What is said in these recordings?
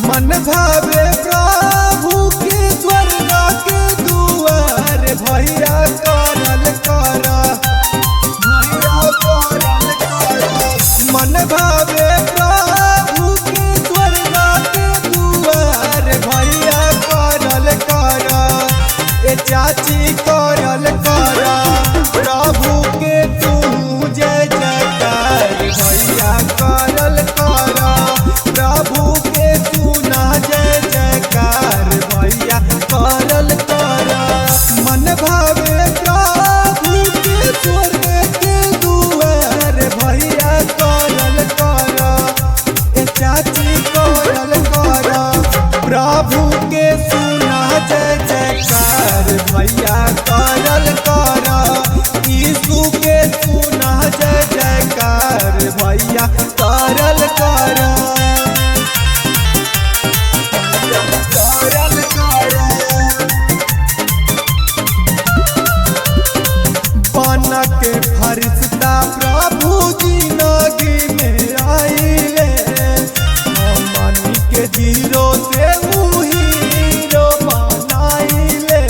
मन भावे प्रभु के स्वर्ग के दुआर भैया करल कर मन भावे प्रभु के स्वर्ग के दुआर भैया करल कर ए चाची करल कर प्रभु के तू जय जयकार भैया करल कर प्रभु के तू ना जय जयकार भैया करल कर मन भावे प्रभु के स्वर्ग के दुआर भैया करल कर ए चाची करल कर प्रभु के सुना जय जयकार भैया करल कर यीशु के सुना जय जयकार भैया करल कर के फरिश्ता प्रभु जिंदगी में आइले हमनी के जीरो से हीरो बनाइले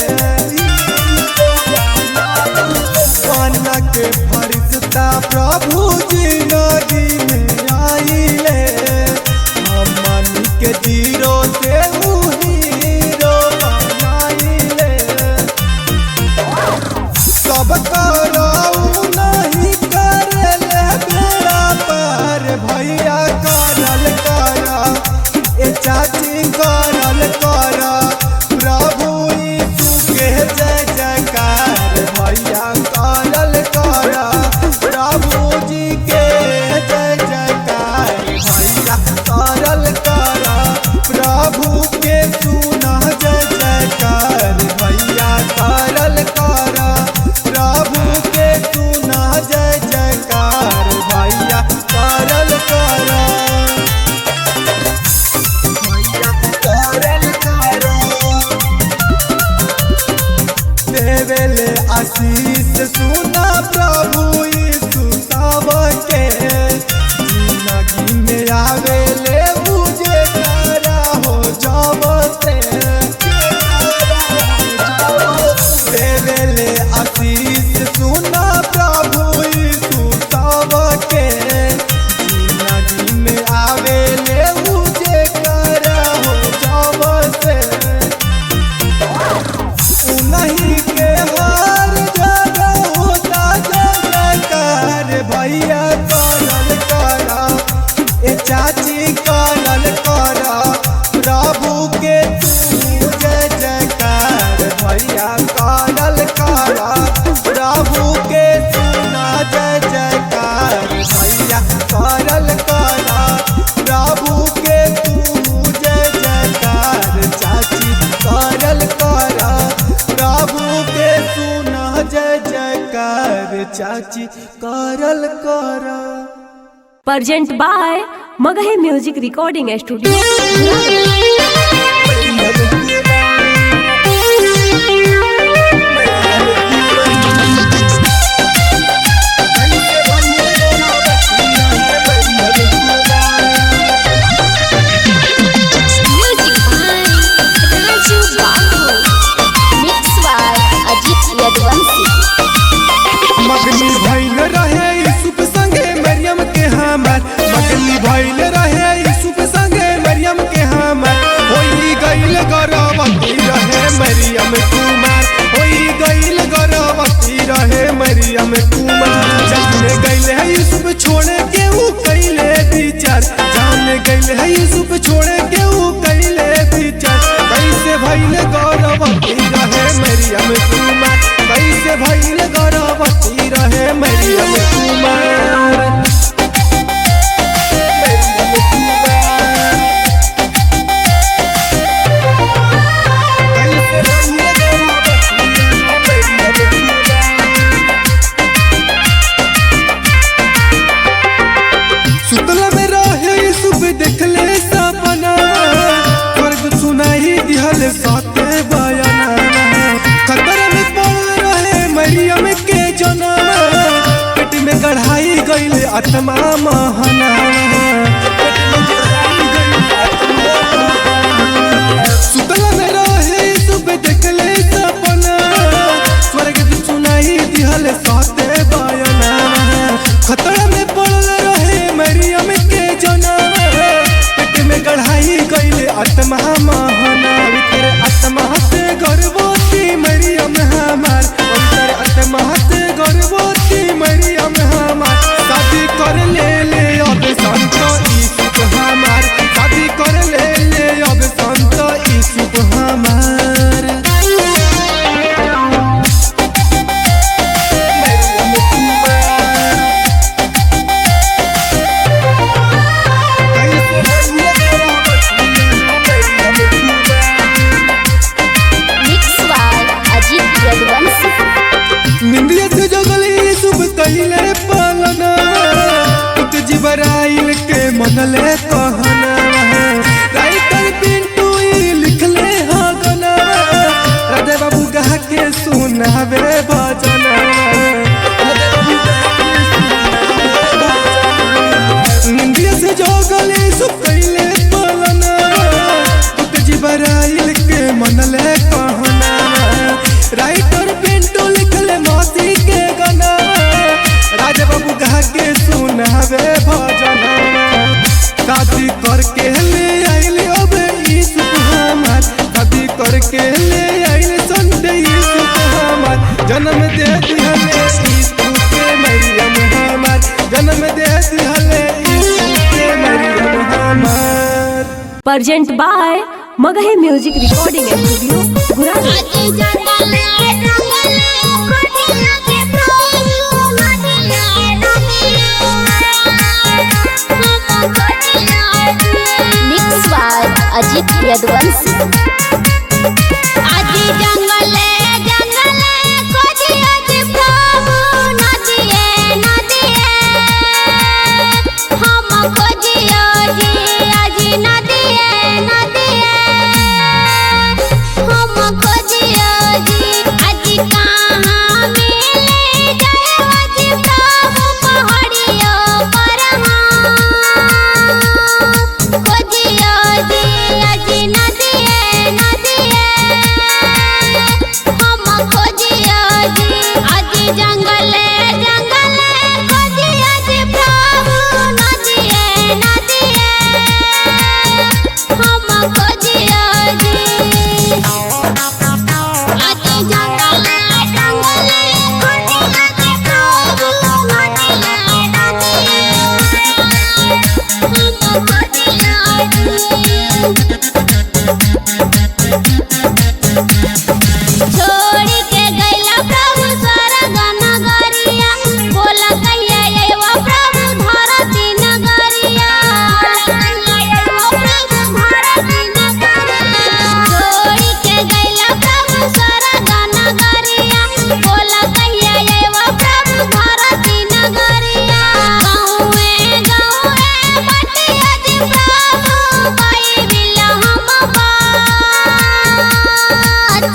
बना के फरिश्ता प्रभु जिंदगी में आइले हमनी के जीरो से हीरो बनाइले सब करो भैया करल कर ए चाची करल कर प्रभु यीशु के जय जयकार भैया करल कर प्रभु जी के जय जयकार भैया करल कर प्रभु के सुना जय जयकार भैया करल कर प्रभु के सुना जय जयकार भैया करल कर देवेले आशीष सुना प्रभु यीशु सबके जिंदगी में आवेले मुझे करा हो जब से देवेले आशीष सुना प्रभु यीशु सबके जिंदगी में आवेले मुझे करा हो जब से उन्हीं के हर जगह होता जयकार भैया करल कर ए चाची करल कर प्रभु के तू जय जयकार भैया करल कर प्रभु के सुना जय जयकार भैया करल कर प्रभु के तू जय जयकार चाची करल कर प्रभु के सुना जय जयकार चाची करल कर present by Magahi music recording studio. मगनी भइल रहे यूसुफ संगे मरियम के हमर मगनी भइल रहे यूसुफ संगे मरियम के हमर होई गइल गर्भवती रहे मरियम कुमार होई गइल गर्भवती रहे मरियम कुमार जाने गइल है यूसुफ छोड़े के ऊ कइले विचार जाने गइल है यूसुफ छोड़े के ऊ कइले विचार कैसे भइल गर्भवती रहे मरियम कुमार कैसे भइल गर्भवती रहे मरियम कुमार आत्मा महाना सुतला में रहे सुबह देखले सपना स्वर्ग की चुनाई दिहल साथे बयाना खतरा में पड़ल रहे मरियम के जना पेट में गढ़ाई गईले आत्मा महाना तेरे आत्मा से गर्भवती मरियम हमार तेरे आत्मा से गर्भवती मरियम हमार शादी कर ले अब संत यीशु हमार शादी कर ले अब संत यीशु हमार निंदिया से जगली सुब कहिले पालना पुत जिबराइल के मनले कहना राइटर पिंटू लिखले हा गाना राधे बाबू गा के सुनावे भजना निंदिया से जगली सुब कहिले पालना पुत जिबराइल के मनले कहना राइटर पिंटू लिखले मौसी के गाना राजे बाबू गा के सुनावे भजना शादी करके ले आइल अब यीशु हमार शादी करके ले आइल संत यीशु हमार जन्म दे दिहले यीशु के मरियम हमार जन्म दे दिहले यीशु के मरियम हमार। Present by Magahi music recording studio Gurani. Ajit Yaduvanshi आदि जंगले जंगले खोजी आदि प्रभु नदिए नदिए हम खोजियो जी आदि नदिए नदिए हम खोजियो जी आदि कहाँ मिले जय आदि प्रभु पहाड़ियों पर खोजियो जी आदि नदिए नदिए हम खोजियो जी आदि जंगले जंगले खोजियो जी प्रभु नदिए नदिए हम खोजियो जी आदि जंगले जंगले खोजियो जी प्रभु नदिए छोड़ के गैला प्रभु स्वर्ग नगरिया बोला कहिया अइबो प्रभु धरती नगरिया छोड़ के गैला प्रभु स्वर्ग नगरिया बोला कहिया अइबो प्रभु धरती नगरिया गाँवे गाँवे बटिया जी प्रभु पाई बिला हम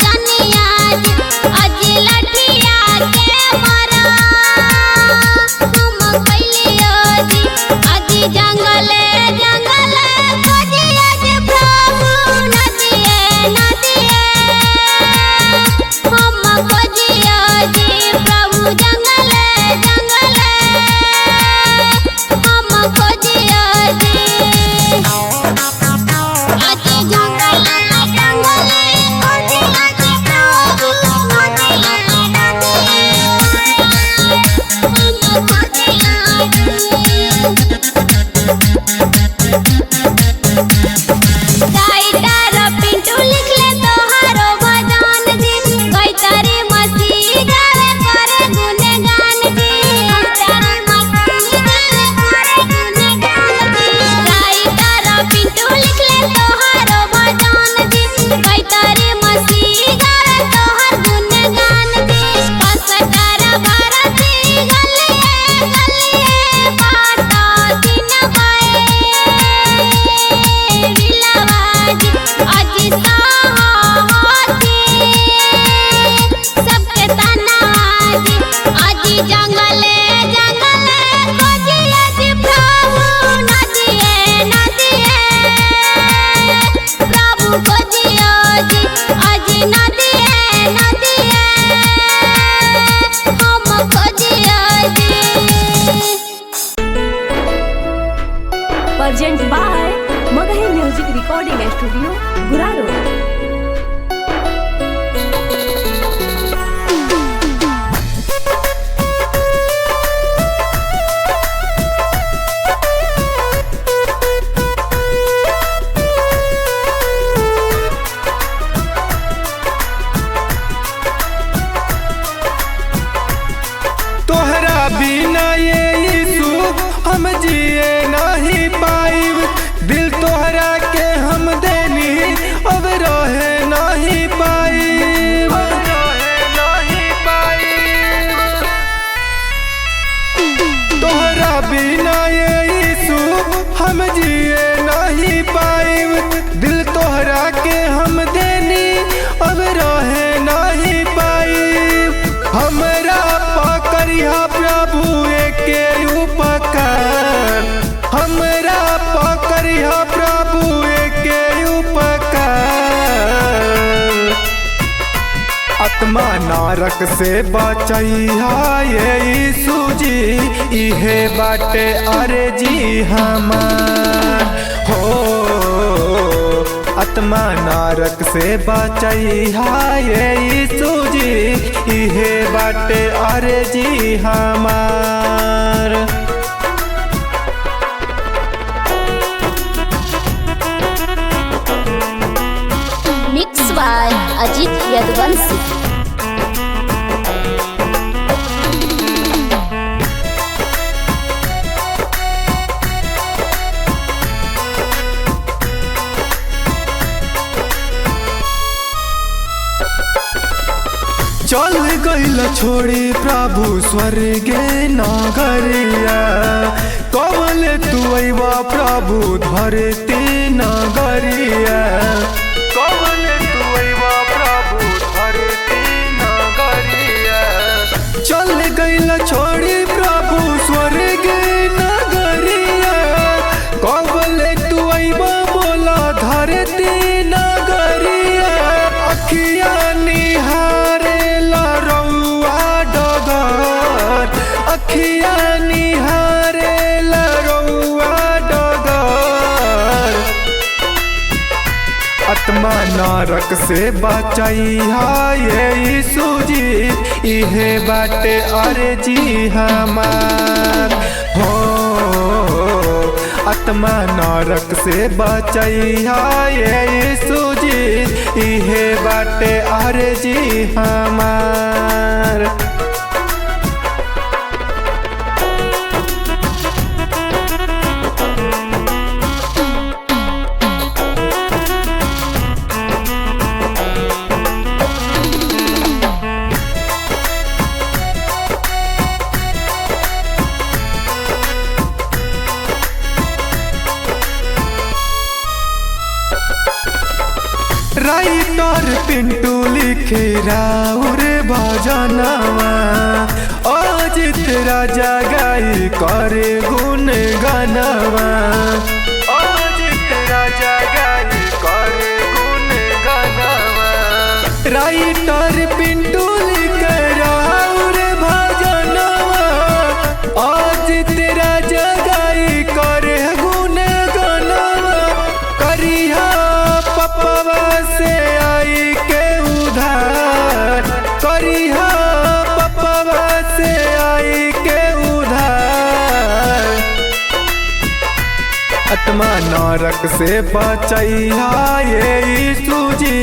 चनिया जी अजी लठिया के मरा हम कैलियो जी अजी जंगले जंगले खोजियो जी प्रभु नदिए नदिए हम खोजियो जी प्रभु जंगले जंगले हम खोजियो जी अजी जंगले जंगले खोजियो जी प्रभु नदिए नदिए हम खोजियो जी Present by Magahi Music Recording Studio, Guraro. तोहरा बिना ये यीशु हम जिए नहीं पाइब, दिल तोहरा के हम देनी अब रहे नहीं पाइब। तोहरा बिना ये यीशु हम जिए नहीं पाइब, दिल तोहरा के हम देनी अब रहे नहीं पाइब। हमरा पकड़िया प्रभु एके उपकार, हमरा पकड़िया प्रभु एके उपकार। आत्मा नरक से बचैहा ये यीशु जी, इहे बाटे अर्जी हमार हो। आत्मा नरक से बचैहा ये यीशु जी, इहे बाटे अर्जी हमार। Mix by Ajeet Yaduvanshi. चल गइल छोड़ी प्रभु स्वर्गे नगरिया, कबल तू अइबा प्रभु धरती नगरिया, कबल तू अइबा प्रभु धरती नगरिया। चल गइल छोड़ी प्रभु स्वर्गे नगरिया, कबल तू अइबा बोला धरती नगरिया। अखिया निहारे अखिया निहारे लरौआ डगर। आत्मा नरक से बचैहा ये यीशु जी, इहे बाटे अर्जी हमार हो। आत्मा नरक से बचैहा ये यीशु जी, इहे बाटे अर्जी हमार। राइटर पिंटू लिखे राउर भजनवा, अजित राजा गाई करे गुण गनवा, अजित राजा गाई करे गुण गनवा। राइटर पिंटू लिखे राउर भजनवा, अजित राजा गाई करे गुण गनवा। करिया पपवा से आई के उधार, करिहा पपवा से आई के उधार। आत्मा नरक से बचैहा ये यीशु जी,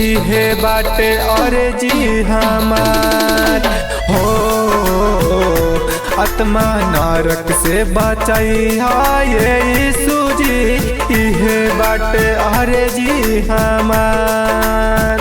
इहे बाटे अर्जी हमार हो। आत्मा नरक से बचैहा ये यीशु जी, इहे बाटे अर्जी हमार।